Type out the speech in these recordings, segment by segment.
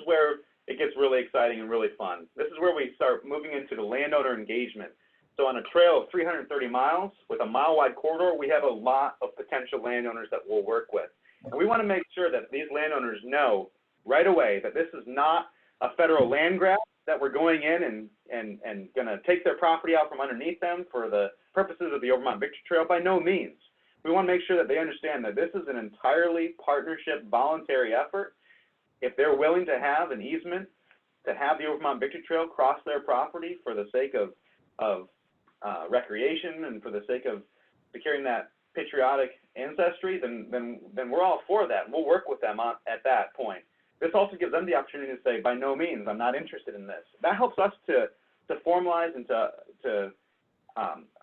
where it gets really exciting and really fun. This is where we start moving into the landowner engagement. So on a trail of 330 miles with a mile-wide corridor, we have a lot of potential landowners that we'll work with. And we want to make sure that these landowners know right away that this is not a federal land grab, that we're going in and going to take their property out from underneath them for the purposes of the Overmountain Victory Trail. By no means. We want to make sure that they understand that this is an entirely partnership, voluntary effort. If they're willing to have an easement to have the Overmountain Victory Trail cross their property for the sake of recreation and for the sake of securing that patriotic ancestry, then we're all for that. We'll work with them at that point. This also gives them the opportunity to say, by no means, I'm not interested in this. That helps us to formalize and to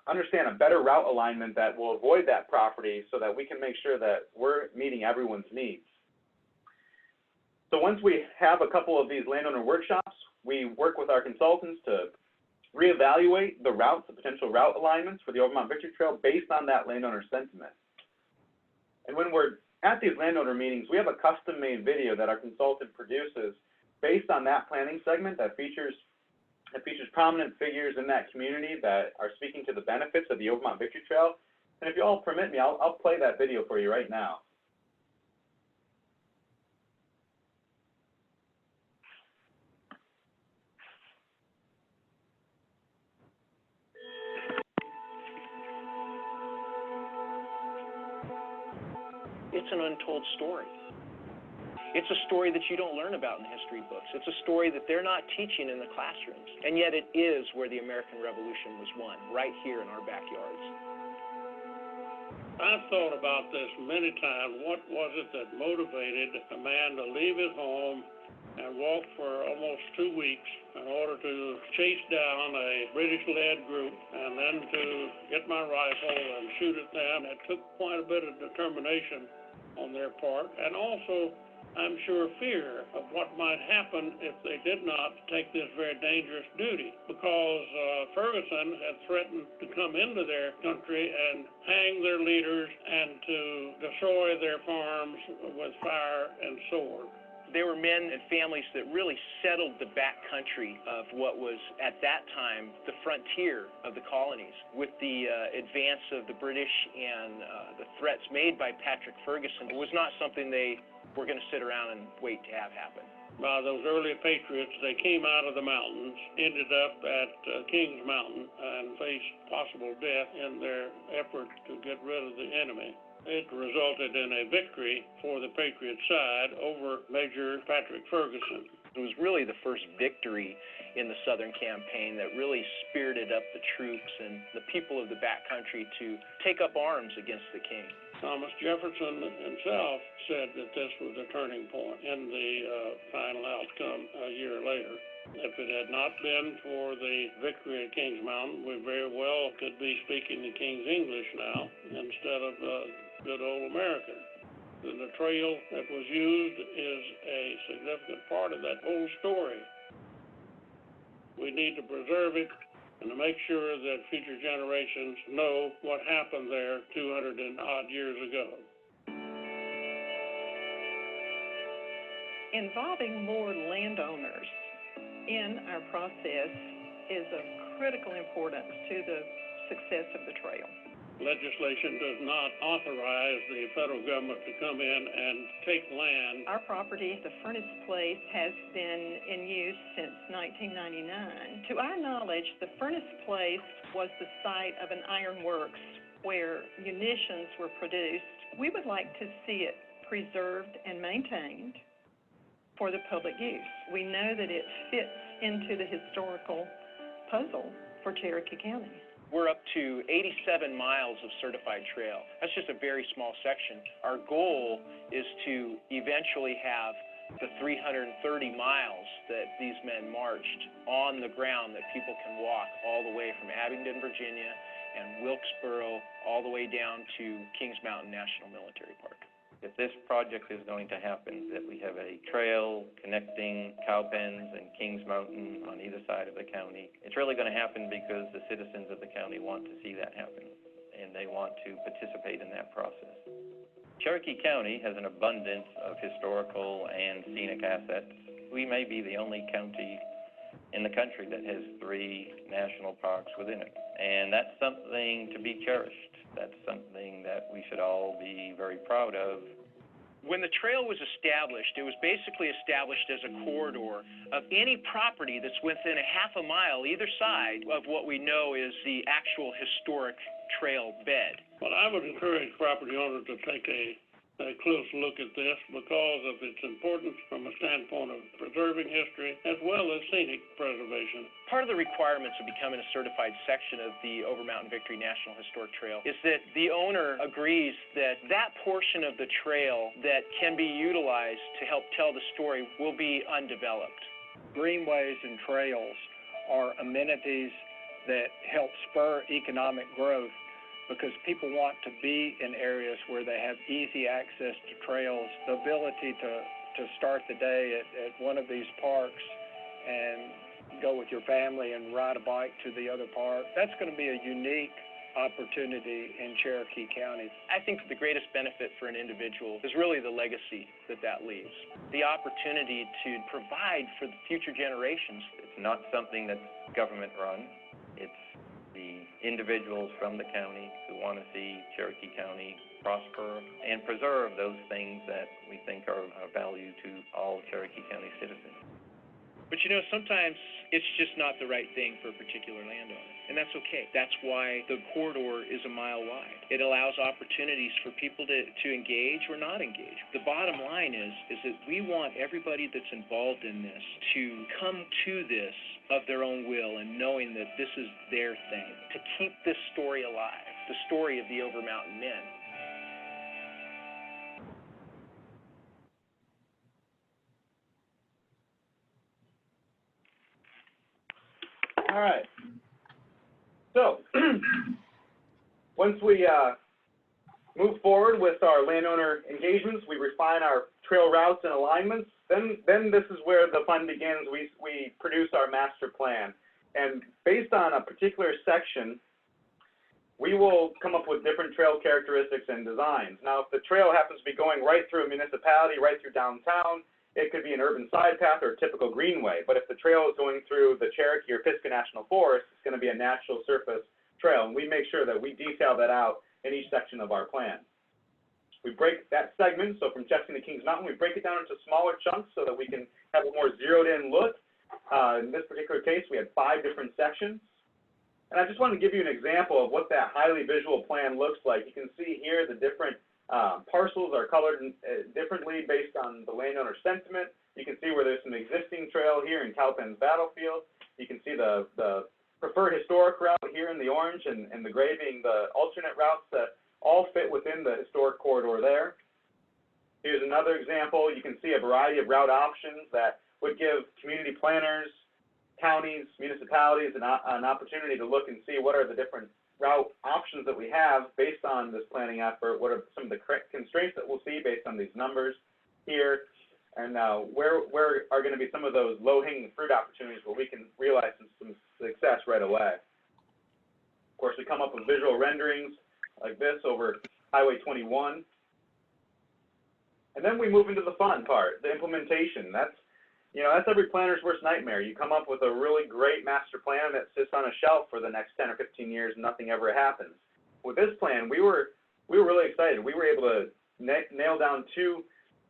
understand a better route alignment that will avoid that property so that we can make sure that we're meeting everyone's needs. So once we have a couple of these landowner workshops, we work with our consultants to reevaluate the routes, the potential route alignments for the Overmountain Victory Trail based on that landowner sentiment. And when we're at these landowner meetings, we have a custom-made video that our consultant produces based on that planning segment that features prominent figures in that community that are speaking to the benefits of the Overmountain Victory Trail. And if you all permit me, I'll play that video for you right now. It's an untold story. It's a story that you don't learn about in history books. It's a story that they're not teaching in the classrooms. And yet it is where the American Revolution was won, right here in our backyards. I've thought about this many times. What was it that motivated a man to leave his home and walk for almost 2 weeks in order to chase down a British-led group and then to get my rifle and shoot at them? It took quite a bit of determination on their part, and also, I'm sure, fear of what might happen if they did not take this very dangerous duty, because Ferguson had threatened to come into their country and hang their leaders and to destroy their farms with fire and sword. They were men and families that really settled the back country of what was, at that time, the frontier of the colonies. With the advance of the British and the threats made by Patrick Ferguson, it was not something they were going to sit around and wait to have happen. Those early patriots, they came out of the mountains, ended up at Kings Mountain, and faced possible death in their effort to get rid of the enemy. It resulted in a victory for the Patriot side over Major Patrick Ferguson. It was really the first victory in the Southern campaign that really spirited up the troops and the people of the backcountry to take up arms against the king. Thomas Jefferson himself said that this was a turning point in the final outcome a year later. If it had not been for the victory at Kings Mountain, we very well could be speaking the King's English now instead of good old American. The trail that was used is a significant part of that whole story. We need to preserve it and to make sure that future generations know what happened there 200 and odd years ago. Involving more landowners in our process is of critical importance to the success of the trail. Legislation does not authorize the federal government to come in and take land. Our property, the Furnace Place, has been in use since 1999. To our knowledge, the Furnace Place was the site of an ironworks where munitions were produced. We would like to see it preserved and maintained for the public use. We know that it fits into the historical puzzle for Cherokee County. We're up to 87 miles of certified trail. That's just a very small section. Our goal is to eventually have the 330 miles that these men marched on the ground that people can walk all the way from Abingdon, Virginia, and Wilkesboro all the way down to Kings Mountain National Military Park. If this project is going to happen, that we have a trail connecting Cowpens and Kings Mountain on either side of the county, it's really going to happen because the citizens of the county want to see that happen, and they want to participate in that process. Cherokee County has an abundance of historical and scenic assets. we may be the only county in the country that has 3 national parks within it. And that's something to be cherished. That's something that we should all be very proud of. When the trail was established, it was basically established as a corridor of any property that's within a half a mile either side of what we know is the actual historic trail bed. Well, I would encourage property owners to take a close look at this because of its importance from a standpoint of preserving history as well as scenic preservation. Part of the requirements of becoming a certified section of the Overmountain Victory National Historic Trail is that the owner agrees that that portion of the trail that can be utilized to help tell the story will be undeveloped. Greenways and trails are amenities that help spur economic growth because people want to be in areas where they have easy access to trails. The ability to start the day at one of these parks and go with your family and ride a bike to the other park, that's going to be a unique opportunity in Cherokee County. I think the greatest benefit for an individual is really the legacy that leaves. The opportunity to provide for the future generations. It's not something that's government run. It's the individuals from the county who want to see Cherokee County prosper and preserve those things that we think are of value to all Cherokee County citizens. But you know, sometimes it's just not the right thing for a particular landowner, and that's okay. That's why the corridor is a mile wide. It allows opportunities for people to engage or not engage. The bottom line is that we want everybody that's involved in this to come to this of their own will and knowing that this is their thing, to keep this story alive, the story of the Overmountain men. All right. So, once we move forward with our landowner engagements, we refine our trail routes and alignments, then this is where the fun begins. We produce our master plan. And based on a particular section, we will come up with different trail characteristics and designs. Now, if the trail happens to be going right through a municipality, right through downtown, it could be an urban side path or a typical greenway. But if the trail is going through the Cherokee or Pisgah National Forest, it's going to be a natural surface trail. And we make sure that we detail that out in each section of our plan. We break that segment, so from Chesney to Kings Mountain, we break it down into smaller chunks so that we can have a more zeroed-in look. In this particular case, we had 5 different sections. And I just wanted to give you an example of what that highly visual plan looks like. You can see here the different parcels are colored differently based on the landowner sentiment. You can see where there's some existing trail here in Cowpen's Battlefield. You can see the preferred historic route here in the orange and the gray being the alternate routes that all fit within the historic corridor there. Here's another example. You can see a variety of route options that would give community planners, counties, municipalities an opportunity to look and see what are the different route options that we have based on this planning effort, what are some of the constraints that we'll see based on these numbers here, and where are going to be some of those low-hanging fruit opportunities where we can realize some success right away. Of course, we come up with visual renderings like this over Highway 21. And then we move into the fun part, the implementation. That's every planner's worst nightmare. You come up with a really great master plan that sits on a shelf for the next 10 or 15 years and nothing ever happens. With this plan, we were really excited. We were able to nail down 2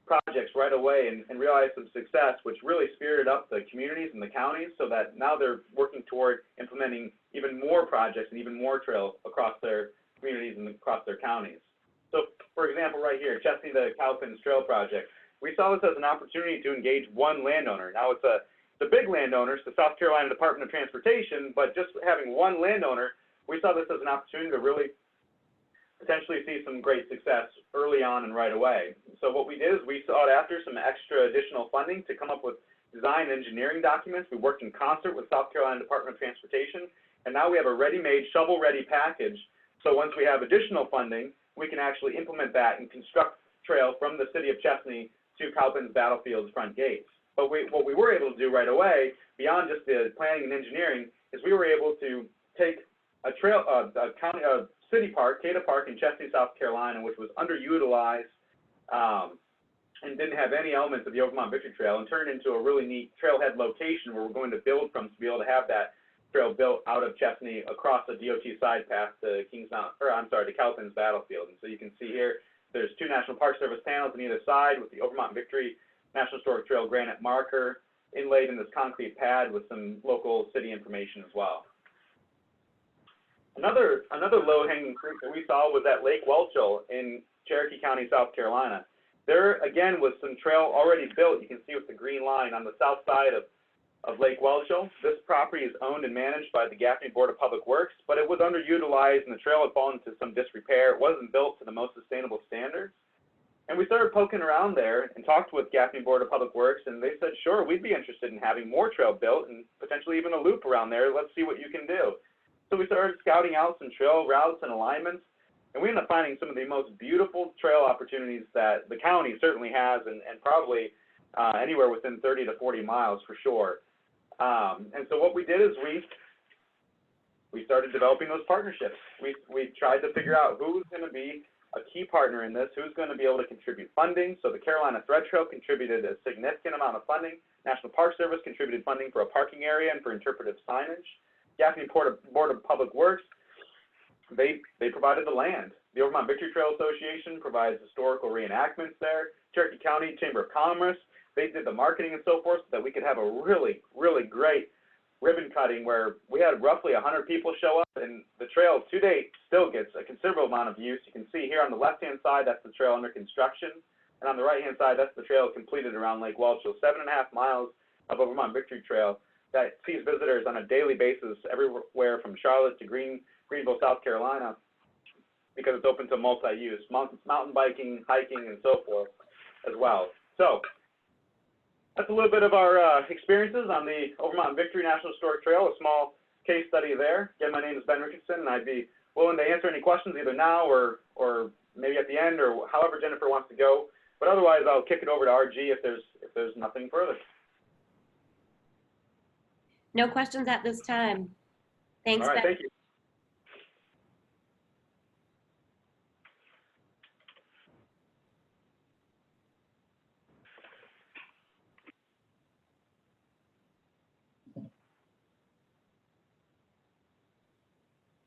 projects right away and realize some success, which really spirited up the communities and the counties so that now they're working toward implementing even more projects and even more trails across their communities and across their counties. So, for example, right here, Chesney to Cowpens Trail Project. We saw this as an opportunity to engage one landowner. Now, it's a big landowner, it's the South Carolina Department of Transportation, but just having one landowner, we saw this as an opportunity to really potentially see some great success early on and right away. So what we did is we sought after some extra additional funding to come up with design and engineering documents. We worked in concert with South Carolina Department of Transportation, and now we have a ready-made, shovel-ready package. So once we have additional funding, we can actually implement that and construct trail from the city of Chesney to Cowpen's Battlefield's front gates. But what we were able to do right away, beyond just the planning and engineering, is we were able to take a city park, Cata Park in Chesney, South Carolina, which was underutilized and didn't have any elements of the Overmountain Victory Trail, and turned into a really neat trailhead location where we're going to build from to be able to have that trail built out of Chesney across the DOT side path to to Cowpens Battlefield. And so you can see here, there's 2 National Park Service panels on either side with the Overmountain Victory National Historic Trail granite marker inlaid in this concrete pad with some local city information as well. Another low-hanging fruit that we saw was at Lake Welchel in Cherokee County, South Carolina. There, again, was some trail already built. You can see with the green line on the south side of Lake Welchel. This property is owned and managed by the Gaffney Board of Public Works, but it was underutilized and the trail had fallen into some disrepair. It wasn't built to the most sustainable standards. And we started poking around there and talked with Gaffney Board of Public Works, and they said, sure, we'd be interested in having more trail built and potentially even a loop around there. Let's see what you can do. So we started scouting out some trail routes and alignments, and we ended up finding some of the most beautiful trail opportunities that the county certainly has, and probably anywhere within 30 to 40 miles for sure. And so what we did is we started developing those partnerships. We tried to figure out who was going to be a key partner in this, who's going to be able to contribute funding. So the Carolina Thread Trail contributed a significant amount of funding. National Park Service contributed funding for a parking area and for interpretive signage. Gaffney Board of Public Works, they provided the land. The Overmountain Victory Trail Association provides historical reenactments there. Cherokee County Chamber of Commerce, they did the marketing and so forth so that we could have a really, really great ribbon cutting where we had roughly 100 people show up, and the trail to date still gets a considerable amount of use. You can see here on the left-hand side, that's the trail under construction, and on the right-hand side, that's the trail completed around Lake Welchel, 7.5 miles of Overmountain Victory Trail that sees visitors on a daily basis everywhere from Charlotte to Greenville, South Carolina, because it's open to multi-use, mountain biking, hiking, and so forth as well. So that's a little bit of our experiences on the Overmountain Victory National Historic Trail, a small case study there. Again, my name is Ben Richardson, and I'd be willing to answer any questions either now or maybe at the end, or however Jennifer wants to go. But otherwise, I'll kick it over to RG if there's nothing further. No questions at this time. Thanks, All right, Ben. thank you.